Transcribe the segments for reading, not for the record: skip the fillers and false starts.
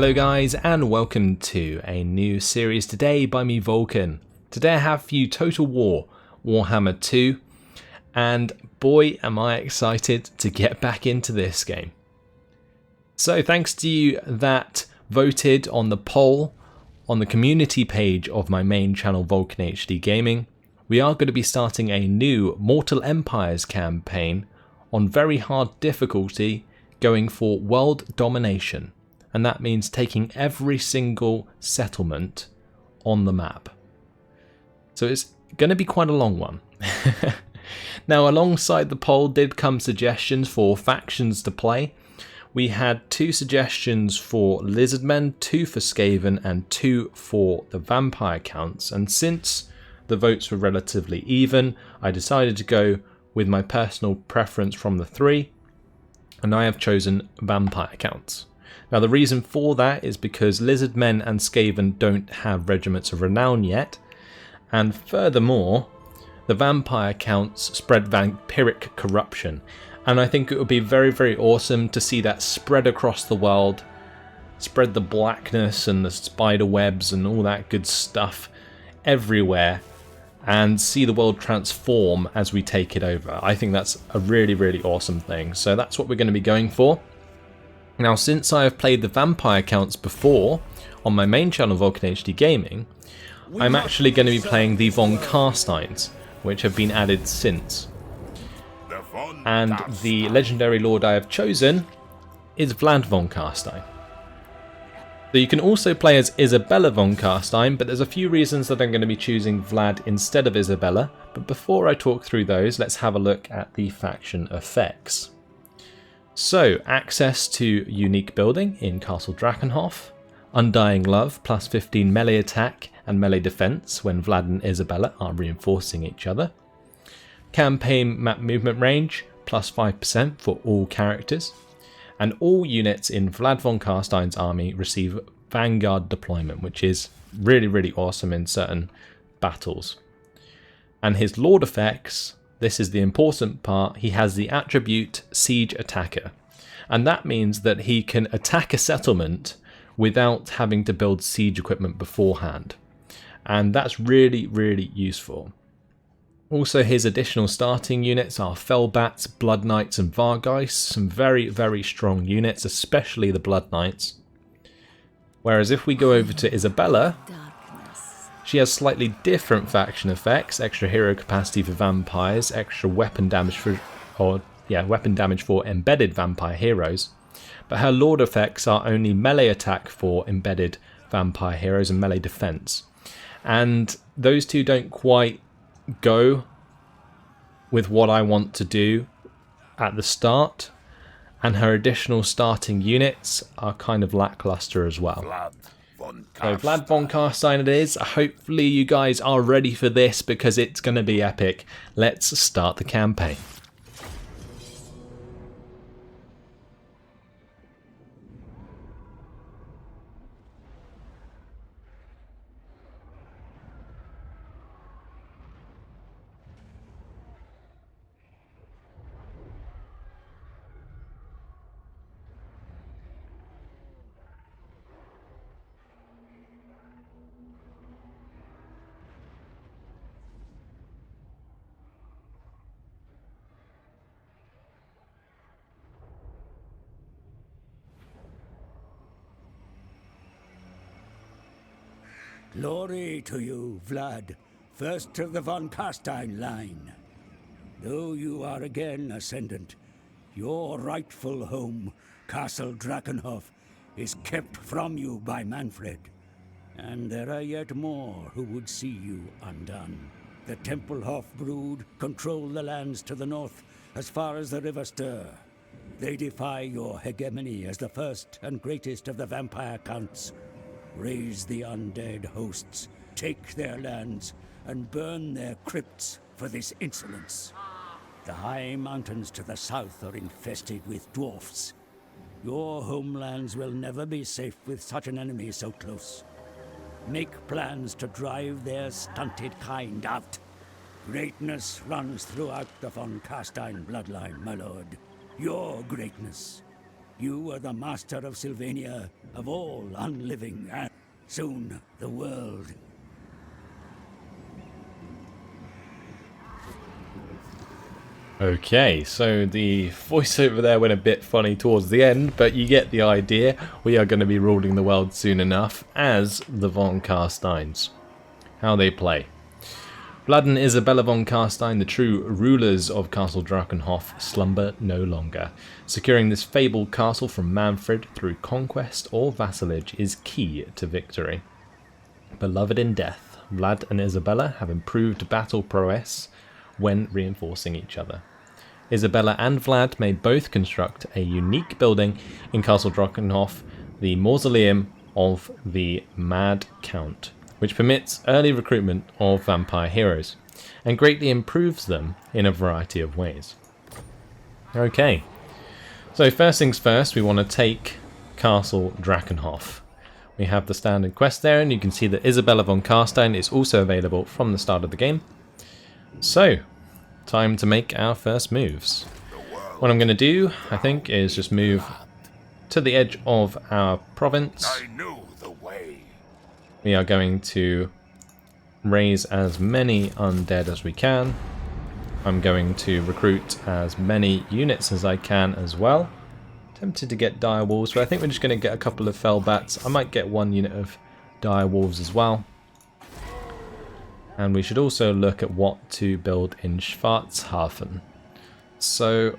Hello guys, and welcome to a new series today by me, Vulcan. Today I have for you Total War, Warhammer 2, and boy am I excited to get back into this game. So thanks to you that voted on the poll on the community page of my main channel Vulcan HD Gaming, we are going to be starting a new Mortal Empires campaign on very hard difficulty, going for world domination. And that means taking every single settlement on the map. So it's going to be quite a long one. Now, alongside the poll did come suggestions for factions to play. We had 2 suggestions for Lizardmen, 2 for Skaven, and 2 for the Vampire Counts. And since the votes were relatively even, I decided to go with my personal preference from the 3, and I have chosen Vampire Counts. Now the reason for that is because Lizardmen and Skaven don't have Regiments of Renown yet, and furthermore, the Vampire Counts spread vampiric corruption, and I think it would be very, very awesome to see that spread across the world, spread the blackness and the spider webs and all that good stuff everywhere, and see the world transform as we take it over. I think that's a really, really awesome thing, so that's what we're going to be going for. Now, since I have played the Vampire Counts before on my main channel Vulcan HD Gaming, I'm actually going to be playing the von Carsteins, which have been added since. And the legendary lord I have chosen is Vlad von Carstein. So you can also play as Isabella von Carstein, but there's a few reasons that I'm going to be choosing Vlad instead of Isabella. But before I talk through those, let's have a look at the faction effects. So, access to unique building in Castle Drakenhof, Undying Love, plus 15 melee attack and melee defense when Vlad and Isabella are reinforcing each other. Campaign map movement range, plus 5% for all characters. And all units in Vlad von Carstein's army receive Vanguard deployment, which is really, really awesome in certain battles. And his Lord effects, this is the important part, he has the attribute Siege Attacker. And that means that he can attack a settlement without having to build siege equipment beforehand. And that's really, really useful. Also, his additional starting units are Fellbats, Blood Knights and Vargeists, some very, very strong units, especially the Blood Knights. Whereas if we go over to Isabella, she has slightly different faction effects, extra hero capacity for vampires, extra weapon damage for embedded vampire heroes. But her lord effects are only melee attack for embedded vampire heroes and melee defense. And those two don't quite go with what I want to do at the start. And her additional starting units are kind of lackluster as well. So Vlad von Carstein it is. Hopefully you guys are ready for this because it's going to be epic. Let's start the campaign. Glory to you, Vlad, first of the von Carstein line. Though you are again ascendant, your rightful home, Castle Drakenhof, is kept from you by Manfred. And there are yet more who would see you undone. The Tempelhof brood control the lands to the north as far as the River Ster. They defy your hegemony as the first and greatest of the vampire counts. Raise the undead hosts, take their lands, and burn their crypts for this insolence. The high mountains to the south are infested with dwarfs. Your homelands will never be safe with such an enemy so close. Make plans to drive their stunted kind out. Greatness runs throughout the von Carstein bloodline, my lord. Your greatness. You are the master of Sylvania, of all unliving, and soon the world. Okay, so the voiceover there went a bit funny towards the end, but you get the idea. We are going to be ruling the world soon enough as the von Carsteins. How they play. Vlad and Isabella von Carstein, the true rulers of Castle Drakenhof, slumber no longer. Securing this fabled castle from Manfred through conquest or vassalage is key to victory. Beloved in death, Vlad and Isabella have improved battle prowess when reinforcing each other. Isabella and Vlad may both construct a unique building in Castle Drakenhof, the Mausoleum of the Mad Count, which permits early recruitment of vampire heroes, and greatly improves them in a variety of ways. Okay, so first things first, we want to take Castle Drakenhof. We have the standard quest there, and you can see that Isabella von Carstein is also available from the start of the game. So, time to make our first moves. What I'm going to do, I think, is just move to the edge of our province. I know the way. We are going to raise as many undead as we can. I'm going to recruit as many units as I can as well. Tempted to get dire wolves, but I think we're just going to get a couple of fell bats. I might get one unit of dire wolves as well. And we should also look at what to build in Schwarzhafen. So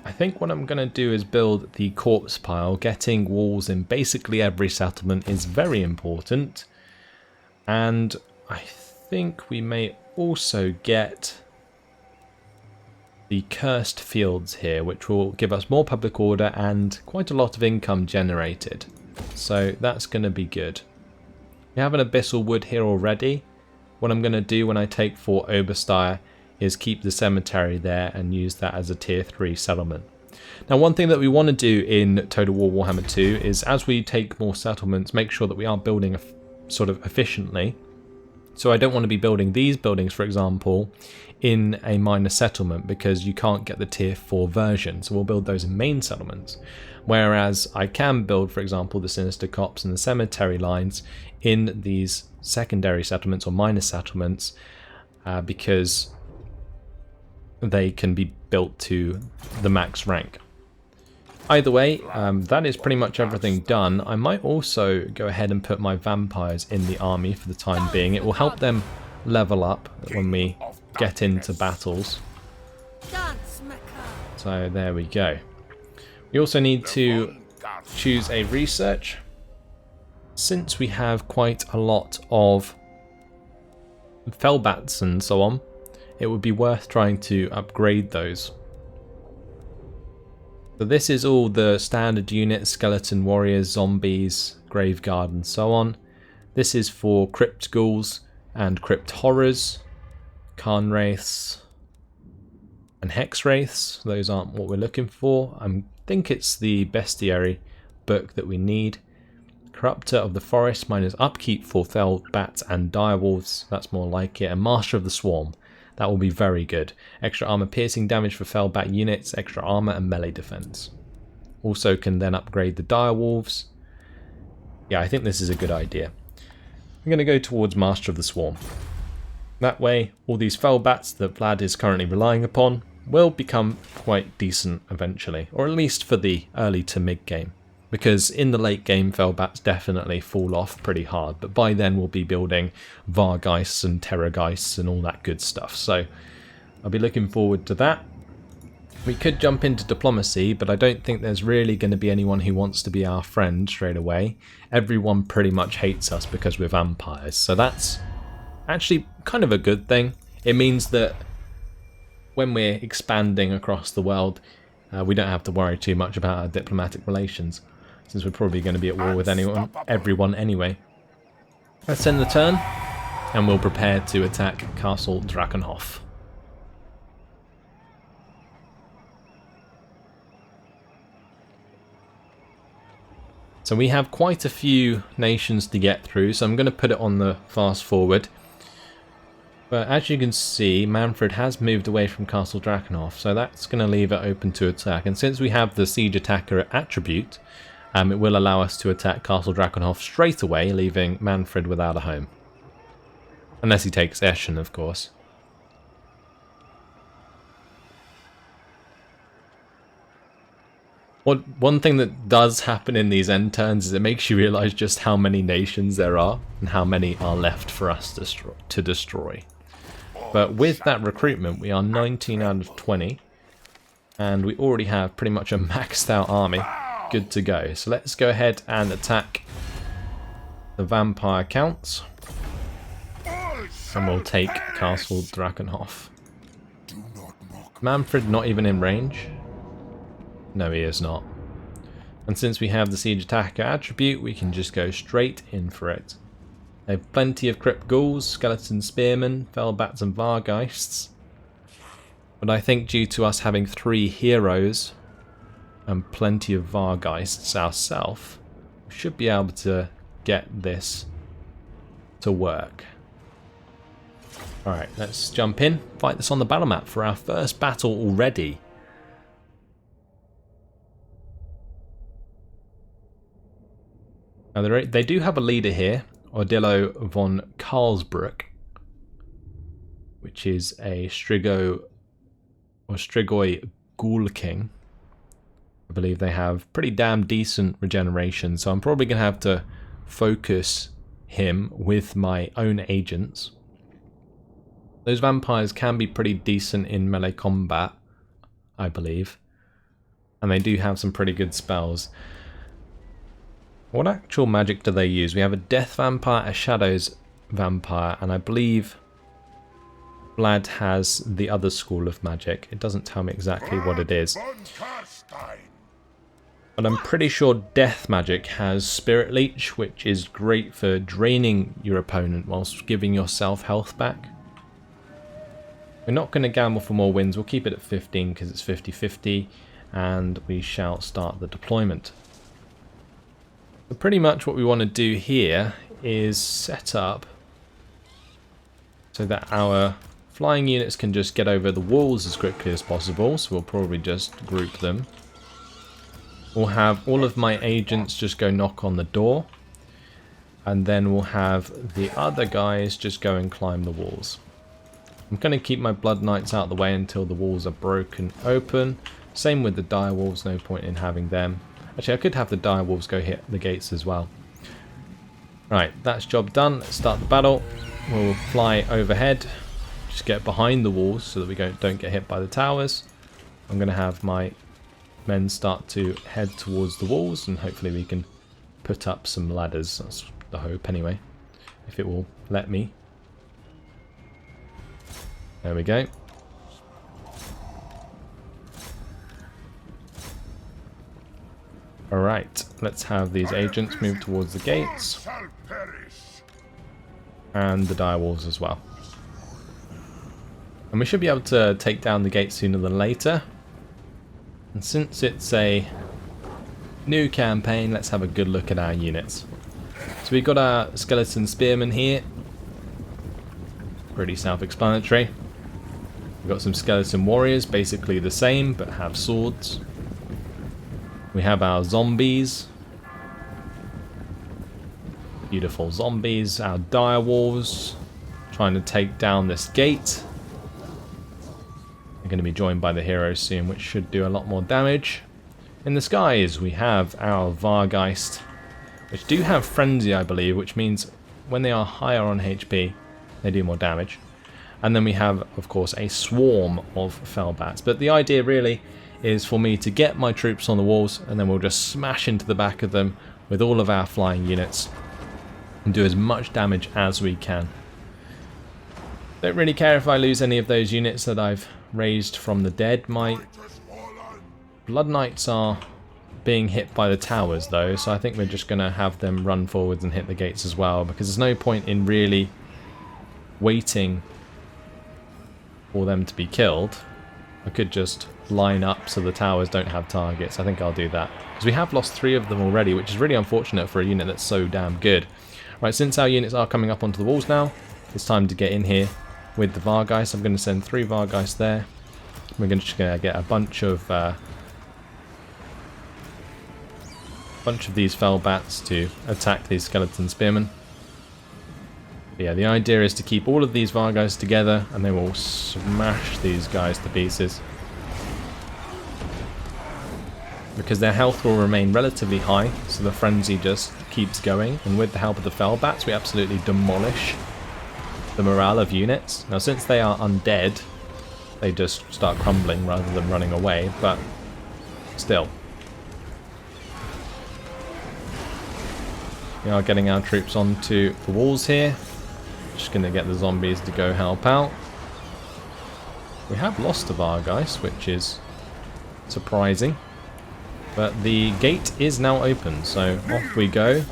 I think what I'm going to do is build the corpse pile. Getting walls in basically every settlement is very important. And I think we may also get the cursed fields here, which will give us more public order and quite a lot of income generated. So that's going to be good. We have an abyssal wood here already. What I'm going to do when I take Fort Oberstyre is keep the cemetery there and use that as a tier 3 settlement. Now, one thing that we want to do in Total War Warhammer 2 is, as we take more settlements, make sure that we are building sort of efficiently. So I don't want to be building these buildings, for example, in a minor settlement, because you can't get the tier 4 version. So we'll build those in main settlements. Whereas I can build, for example, the Sinister Copse and the cemetery lines in these secondary settlements or minor settlements, because they can be built to the max rank. Either way, that is pretty much everything done. I might also go ahead and put my vampires in the army for the time being. It will help them level up when we get into battles. So there we go. We also need to choose a research. Since we have quite a lot of fellbats and so on, it would be worth trying to upgrade those. So this is all the standard units: skeleton warriors, zombies, graveguard and so on. This is for crypt ghouls and crypt horrors, Khan wraiths and hex wraiths. Those aren't what we're looking for. I think it's the bestiary book that we need. Corruptor of the Forest minus upkeep for fell bats and direwolves. That's more like it. And Master of the Swarm. That will be very good. Extra armor piercing damage for fell bat units, extra armor and melee defense. Also can then upgrade the direwolves. Yeah, I think this is a good idea. I'm going to go towards Master of the Swarm. That way, all these fell bats that Vlad is currently relying upon will become quite decent eventually, or at least for the early to mid game. Because in the late game, fellbats definitely fall off pretty hard, but by then we'll be building Vargeists and Terrorgeists and all that good stuff, so I'll be looking forward to that. We could jump into diplomacy, but I don't think there's really going to be anyone who wants to be our friend straight away. Everyone pretty much hates us because we're vampires, so that's actually kind of a good thing. It means that when we're expanding across the world, we don't have to worry too much about our diplomatic relations, since we're probably going to be at war with everyone anyway. Let's end the turn, and we'll prepare to attack Castle Drakenhof. So we have quite a few nations to get through, so I'm going to put it on the fast forward. But as you can see, Manfred has moved away from Castle Drakenhof, so that's going to leave it open to attack. And since we have the Siege Attacker attribute, it will allow us to attack Castle Drakenhof straight away, leaving Manfred without a home. Unless he takes Eschen, of course. One thing that does happen in these end turns is it makes you realise just how many nations there are and how many are left for us to destroy. But with that recruitment, we are 19 out of 20, and we already have pretty much a maxed out army good to go. So let's go ahead and attack the vampire counts, and we'll take Castle Drakenhof. Manfred not even in range? No, he is not. And since we have the Siege Attacker attribute, we can just go straight in for it. They have plenty of Crypt Ghouls, Skeleton Spearmen, Fellbats and Vargeists. But I think due to us having 3 heroes and plenty of Vargeists ourselves, we should be able to get this to work. Alright, let's jump in, fight this on the battle map for our first battle already. Now they do have a leader here, Odilo von Carstein, which is a Strigoi Ghoul King. I believe they have pretty damn decent regeneration, so I'm probably going to have to focus him with my own agents. Those vampires can be pretty decent in melee combat, I believe, and they do have some pretty good spells. What actual magic do they use? We have a Death Vampire, a Shadows Vampire, and I believe Vlad has the other school of magic. It doesn't tell me exactly what it is. But I'm pretty sure Death Magic has Spirit Leech, which is great for draining your opponent whilst giving yourself health back. We're not going to gamble for more wins. We'll keep it at 15 because it's 50-50, and we shall start the deployment. So pretty much what we want to do here is set up so that our flying units can just get over the walls as quickly as possible. So we'll probably just group them. We'll have all of my agents just go knock on the door, and then we'll have the other guys just go and climb the walls. I'm going to keep my Blood Knights out of the way until the walls are broken open. Same with the Dire Wolves, no point in having them. Actually, I could have the Dire Wolves go hit the gates as well. Right, that's job done. Let's start the battle. We'll fly overhead. Just get behind the walls so that we don't get hit by the towers. I'm going to have my men start to head towards the walls, and hopefully we can put up some ladders. That's the hope anyway, if it will let me. There we go. Alright, let's have these agents move towards the gates. And the dire wolves as well. And we should be able to take down the gates sooner than later. And since it's a new campaign, let's have a good look at our units. So we've got our Skeleton Spearmen here. Pretty self-explanatory. We've got some Skeleton Warriors, basically the same, but have swords. We have our zombies. Beautiful zombies. Our dire wolves trying to take down this gate. They're going to be joined by the heroes soon, which should do a lot more damage. In the skies, we have our Vargeist, which do have Frenzy, I believe, which means when they are higher on HP, they do more damage. And then we have, of course, a swarm of Fellbats. But the idea really is for me to get my troops on the walls, and then we'll just smash into the back of them with all of our flying units and do as much damage as we can. Don't really care if I lose any of those units that I've raised from the dead. My Blood Knights are being hit by the towers though, so I think we're just going to have them run forwards and hit the gates as well, because there's no point in really waiting for them to be killed. I could just line up so the towers don't have targets. I think I'll do that, because we have lost 3 of them already, which is really unfortunate for a unit that's so damn good. Right, since our units are coming up onto the walls now, it's time to get in here with the Vargeist. I'm going to send 3 Vargeist there. We're just going to get a bunch of these fell bats to attack these skeleton spearmen. But yeah, the idea is to keep all of these Vargeist together, and they will smash these guys to pieces. Because their health will remain relatively high, so the frenzy just keeps going, and with the help of the fell bats we absolutely demolish the morale of units. Now since they are undead, they just start crumbling rather than running away, but still. We are getting our troops onto the walls here. Just going to get the zombies to go help out. We have lost a Vargeist, which is surprising. But the gate is now open, so off we go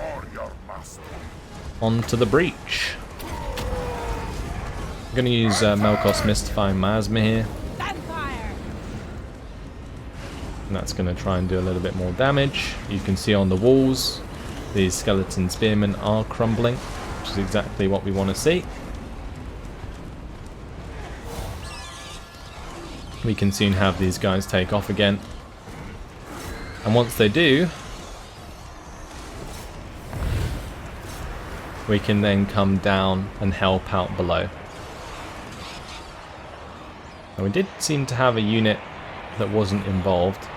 onto the breach. I'm going to use Melkos Mystifying Miasma here. And that's going to try and do a little bit more damage. You can see on the walls, these skeleton spearmen are crumbling, which is exactly what we want to see. We can soon have these guys take off again. And once they do, we can then come down and help out below. And we did seem to have a unit that wasn't involved,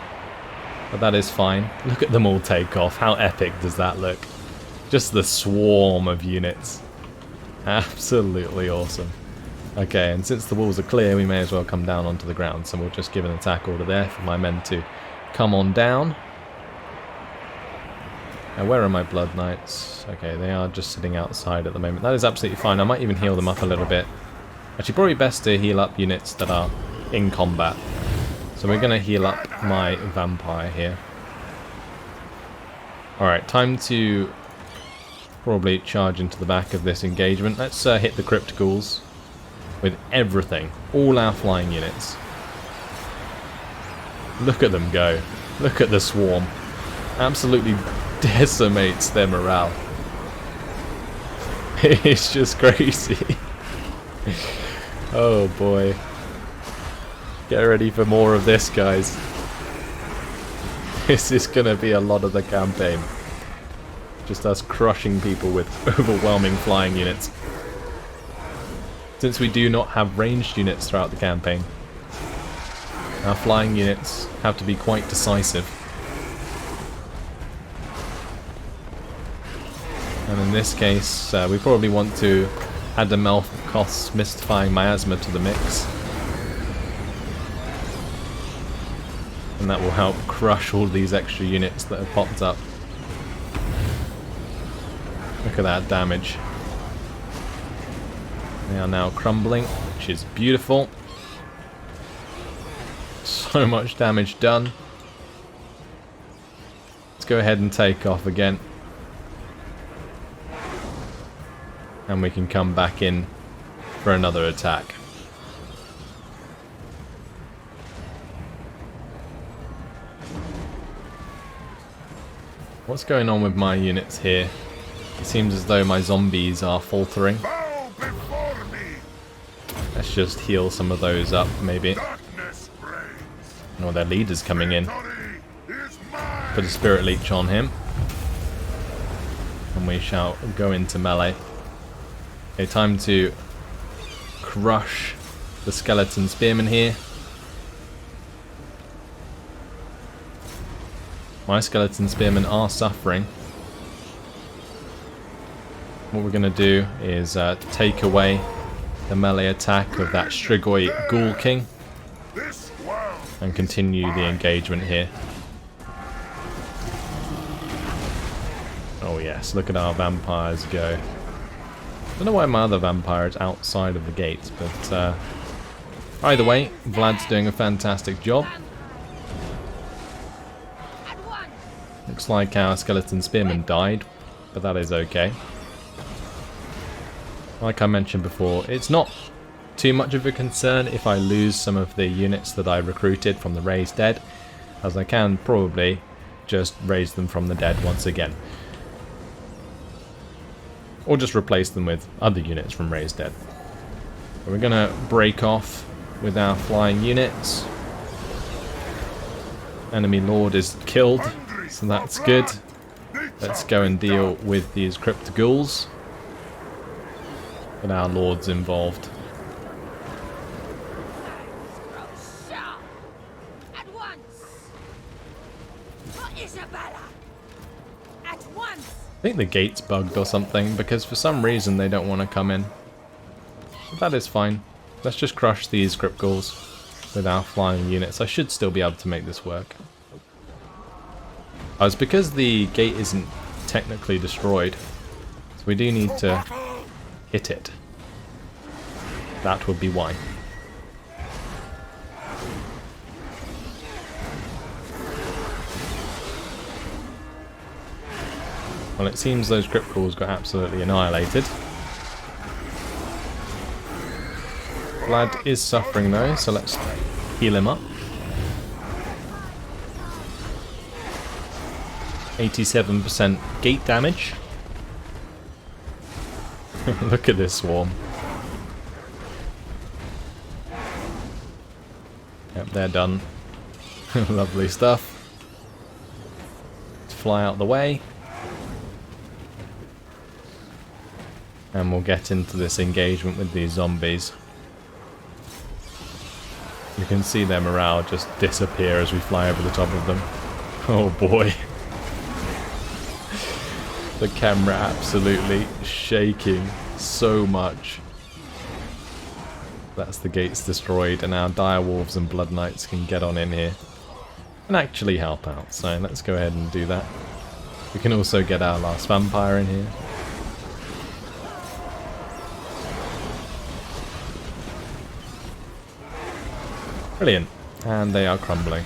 but that is fine. Look at them all take off. How epic does that look? Just the swarm of units. Absolutely awesome. Okay, and since the walls are clear, we may as well come down onto the ground. So we'll just give an attack order there for my men to come on down. Now where are my Blood Knights? Okay, they are just sitting outside at the moment. That is absolutely fine. I might even heal them up a little bit. Actually, probably best to heal up units that are in combat. So we're going to heal up my vampire here. Alright, time to probably charge into the back of this engagement. Let's hit the Crypt Ghouls with everything. All our flying units. Look at them go. Look at the swarm. Absolutely decimates their morale. It's just crazy. Oh boy. Get ready for more of this, guys. This is going to be a lot of the campaign. Just us crushing people with overwhelming flying units. Since we do not have ranged units throughout the campaign, our flying units have to be quite decisive. And in this case, we probably want to add the Melkos Mystifying Miasma to the mix. And that will help crush all these extra units that have popped up. Look at that damage. They are now crumbling, which is beautiful. So much damage done. Let's go ahead and take off again. And we can come back in for another attack. What's going on with my units here? It seems as though my zombies are faltering. Let's just heal some of those up, maybe. Oh, their leader's coming in. Put a Spirit Leech on him. And we shall go into melee. Okay, time to crush the skeleton spearmen here. My skeleton spearmen are suffering. What we're going to do is take away the melee attack of that Strigoi Ghoul King and continue the engagement here. Oh yes, look at our vampires go. I don't know why my other vampire is outside of the gate, but either way, Vlad's doing a fantastic job. Looks like our skeleton spearman died, but that is okay. Like I mentioned before, it's not too much of a concern if I lose some of the units that I recruited from the raised dead, as I can probably just raise them from the dead once again. Or just replace them with other units from raised dead. We're going to break off with our flying units. Enemy lord is killed, so that's good. Let's go and deal with these Crypt Ghouls. But our lord's involved. I think the gate's bugged or something, because for some reason they don't want to come in. But that is fine. Let's just crush these Crypt Ghouls with our flying units. I should still be able to make this work. Oh, it's because the gate isn't technically destroyed. So we do need to hit it. That would be why. Well, it seems those Crypt Ghouls got absolutely annihilated. Vlad is suffering though, so let's heal him up. 87% gate damage. Look at this swarm. Yep, they're done. Lovely stuff. Let's fly out the way. And we'll get into this engagement with these zombies. You can see their morale just disappear as we fly over the top of them. Oh boy. The camera absolutely shaking so much. That's the gates destroyed, and our direwolves and blood knights can get on in here and actually help out. So let's go ahead and do that. We can also get our last vampire in here. Brilliant. And they are crumbling.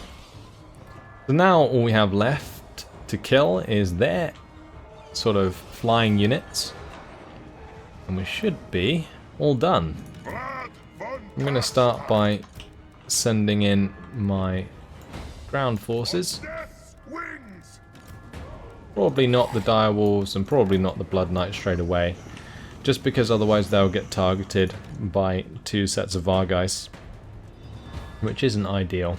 So now all we have left to kill is their sort of flying units. And we should be all done. I'm going to start by sending in my ground forces. Probably not the direwolves and probably not the blood knights straight away. Just because otherwise they'll get targeted by 2 sets of Vargeist, which isn't ideal.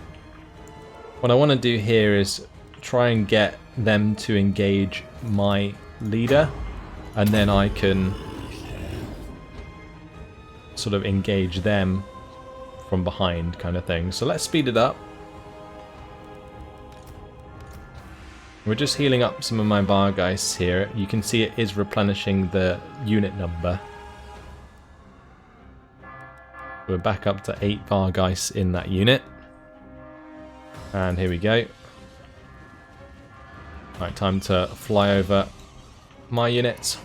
What I want to do here is try and get them to engage my leader, and then I can sort of engage them from behind kind of thing. So let's speed it up. We're just healing up some of my Vargeists here. You can see it is replenishing the unit number. We're back up to 8 Vargeists in that unit. And here we go. Right, time to fly over my units.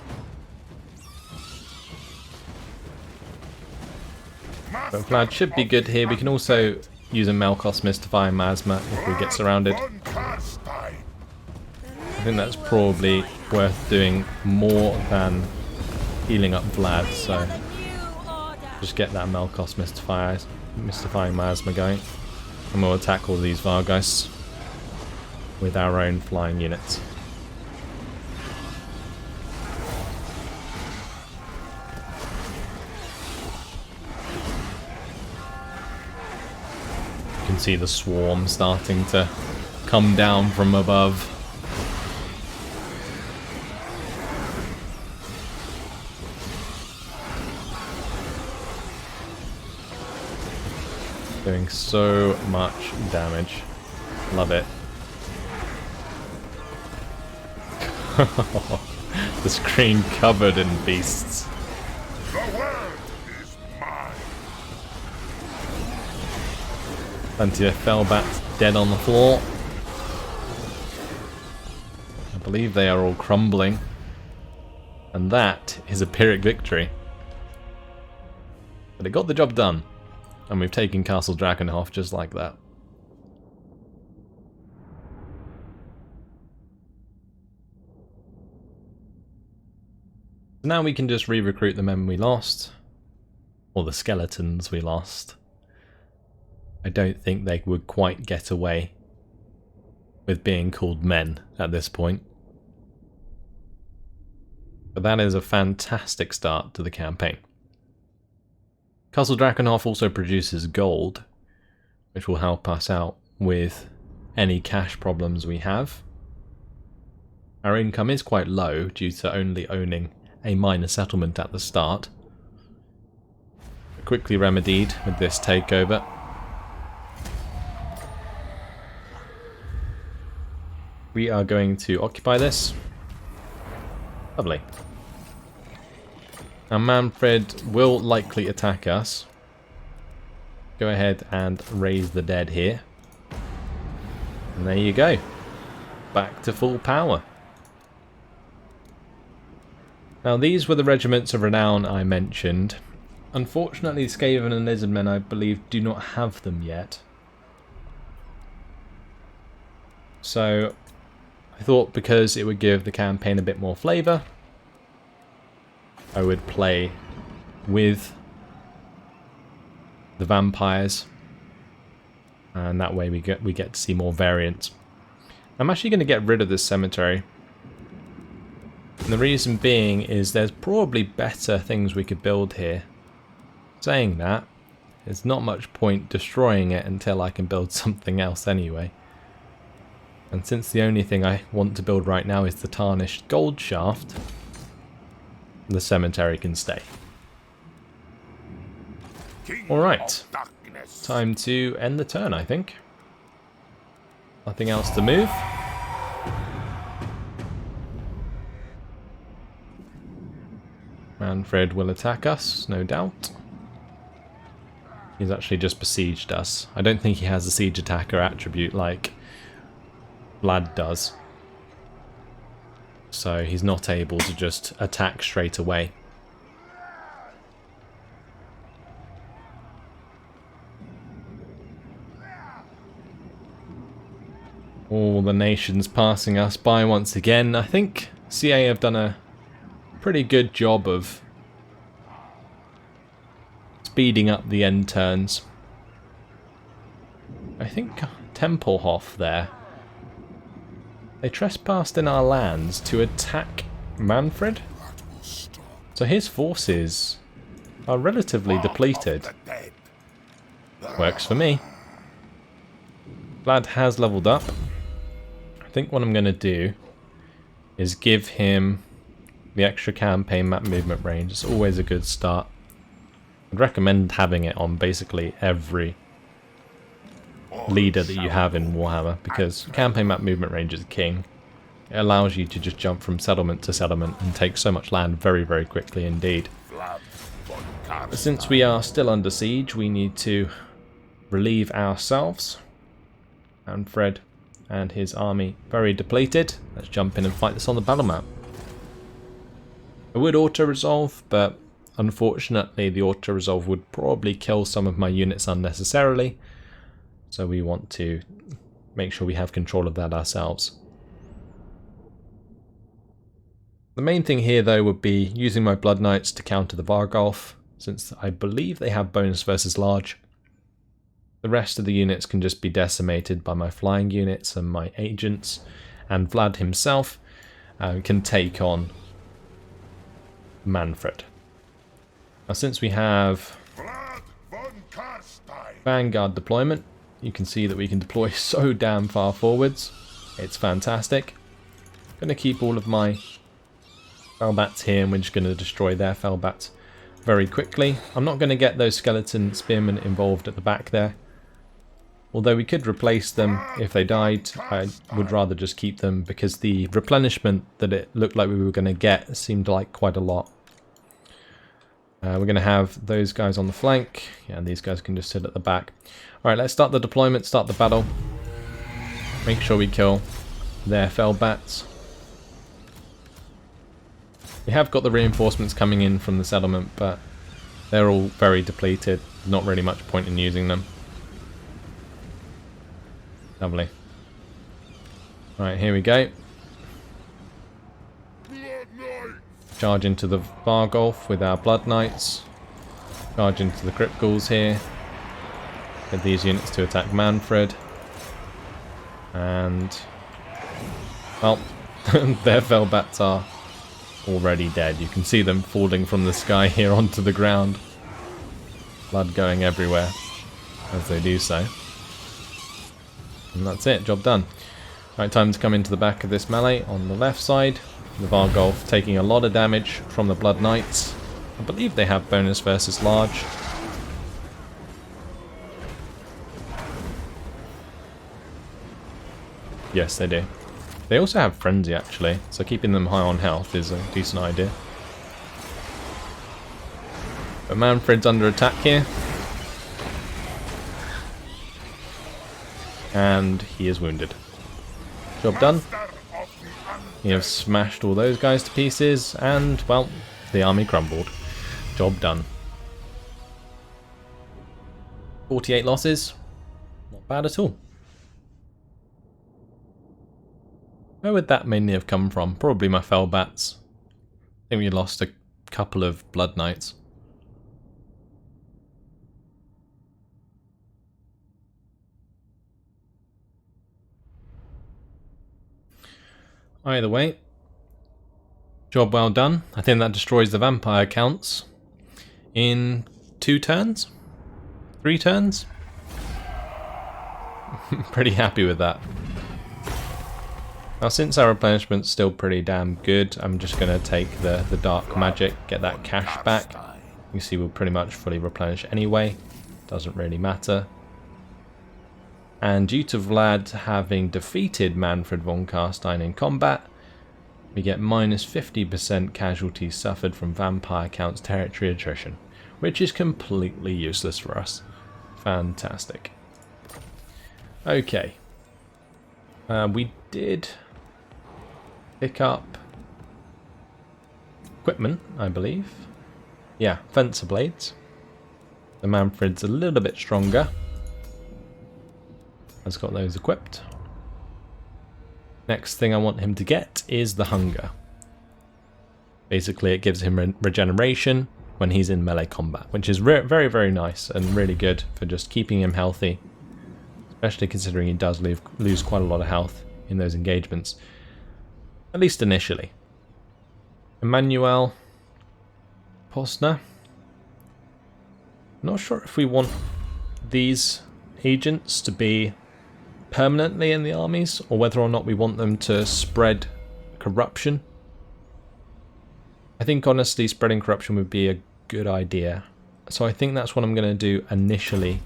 But Vlad should be good here. We can also use a Melkos Mystifying Miasma if we get surrounded. I think that's probably worth doing more than healing up Vlad, so just get that Melkos Mystifying Miasma going, and we'll attack all these Vargeists with our own flying units. You can see the swarm starting to come down from above. Doing so much damage. Love it. The screen covered in beasts. The world is mine. Plenty of Fellbats dead on the floor. I believe they are all crumbling. And that is a Pyrrhic victory. But it got the job done. And we've taken Castle Drakenhof just like that. So now we can just re-recruit the men we lost. Or the skeletons we lost. I don't think they would quite get away with being called men at this point. But that is a fantastic start to the campaign. Castle Drakenhof also produces gold, which will help us out with any cash problems we have. Our income is quite low due to only owning a minor settlement at the start. Quickly remedied with this takeover. We are going to occupy this. Lovely. Now Manfred will likely attack us. Go ahead and raise the dead here. And there you go. Back to full power. Now these were the regiments of renown I mentioned. Unfortunately, Skaven and Lizardmen, I believe, do not have them yet. So I thought because it would give the campaign a bit more flavour, I would play with the vampires, and that way we get to see more variants. I'm actually going to get rid of this cemetery, and the reason being is there's probably better things we could build here. Saying that, there's not much point destroying it until I can build something else anyway. And since the only thing I want to build right now is the tarnished gold shaft, the cemetery can stay. Alright, time to end the turn, I think. Nothing else to move. Manfred will attack us, no doubt. He's actually just besieged us. I don't think he has a siege attacker attribute like Vlad does. So he's not able to just attack straight away. All the nations passing us by once again. I think CA have done a pretty good job of speeding up the end turns. I think Tempelhof there. They trespassed in our lands to attack Manfred. So his forces are relatively depleted. Works for me. Vlad has leveled up. I think what I'm going to do is give him the extra campaign map movement range. It's always a good start. I'd recommend having it on basically every leader that you have in Warhammer, because campaign map movement range is king. It allows you to just jump from settlement to settlement and take so much land very, very quickly indeed. But since we are still under siege, we need to relieve ourselves. Manfred and his army very depleted. Let's jump in and fight this on the battle map. I would auto-resolve, but unfortunately the auto-resolve would probably kill some of my units unnecessarily. So we want to make sure we have control of that ourselves. The main thing here though would be using my Blood Knights to counter the Vargolf, since I believe they have bonus versus large. The rest of the units can just be decimated by my flying units and my agents, and Vlad himself can take on Manfred. Now since we have Vlad von Carstein. Vanguard deployment, you can see that we can deploy so damn far forwards. It's fantastic. I'm going to keep all of my Felbats here, and we're just going to destroy their Felbats very quickly. I'm not going to get those skeleton spearmen involved at the back there. Although we could replace them if they died, I would rather just keep them because the replenishment that it looked like we were going to get seemed like quite a lot. We're going to have those guys on the flank, and these guys can just sit at the back. Alright, let's start the deployment, start the battle. Make sure we kill their Felbats. We have got the reinforcements coming in from the settlement, but they're all very depleted. Not really much point in using them. Lovely. Alright, here we go. Charge into the Vargolf with our Blood Knights. Charge into the Crypt Ghouls here. Get these units to attack Manfred. And, well, their Felbats are already dead. You can see them falling from the sky here onto the ground. Blood going everywhere as they do so. And that's it, job done. Right, time to come into the back of this melee on the left side. The Vargolf taking a lot of damage from the Blood Knights. I believe they have bonus versus large. Yes, they do. They also have Frenzy, actually, so keeping them high on health is a decent idea. But Manfred's under attack here. And he is wounded. Job done. You have smashed all those guys to pieces, and, well, the army crumbled. Job done. 48 losses. Not bad at all. Where would that mainly have come from? Probably my fell bats. I think we lost a couple of Blood Knights. Either way, job well done. I think that destroys the vampire counts in 2 turns? 3 turns? Pretty happy with that. Now, since our replenishment's still pretty damn good, I'm just going to take the dark magic, get that cash back. You see we'll pretty much fully replenish anyway. Doesn't really matter. And due to Vlad having defeated Manfred von Carstein in combat, we get minus 50% casualties suffered from vampire counts territory attrition, which is completely useless for us. Fantastic. Okay. We did pick up equipment, I believe. Yeah, fencer blades. The Manfred's a little bit stronger. Has got those equipped. Next thing I want him to get is the hunger. Basically it gives him regeneration when he's in melee combat, which is very, very nice and really good for just keeping him healthy, especially considering he does lose quite a lot of health in those engagements, at least initially. Emmanuel Posner. Not sure if we want these agents to be permanently in the armies, or whether or not we want them to spread corruption. I think honestly spreading corruption would be a good idea. So I think that's what I'm going to do initially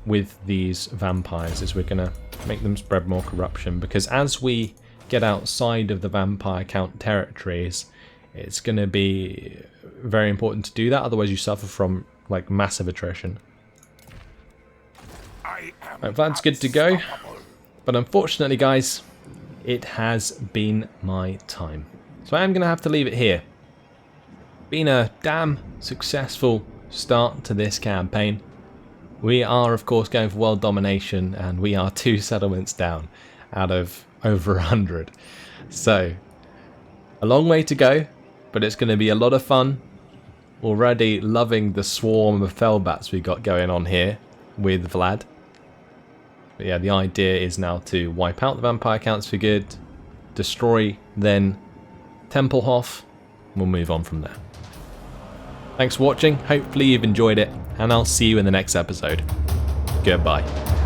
with these vampires, is we're going to make them spread more corruption, because as we get outside of the vampire count territories, it's going to be very important to do that, otherwise you suffer from like massive attrition. Right, Vlad's good to go, but unfortunately guys, it has been my time. So I am going to have to leave it here. Been a damn successful start to this campaign. We are of course going for world domination, and we are 2 settlements down out of over 100. So a long way to go, but it's going to be a lot of fun. Already loving the swarm of fellbats we got going on here with Vlad. But yeah, the idea is now to wipe out the vampire counts for good, destroy then Tempelhof, and we'll move on from there. Thanks for watching, hopefully you've enjoyed it, and I'll see you in the next episode. Goodbye.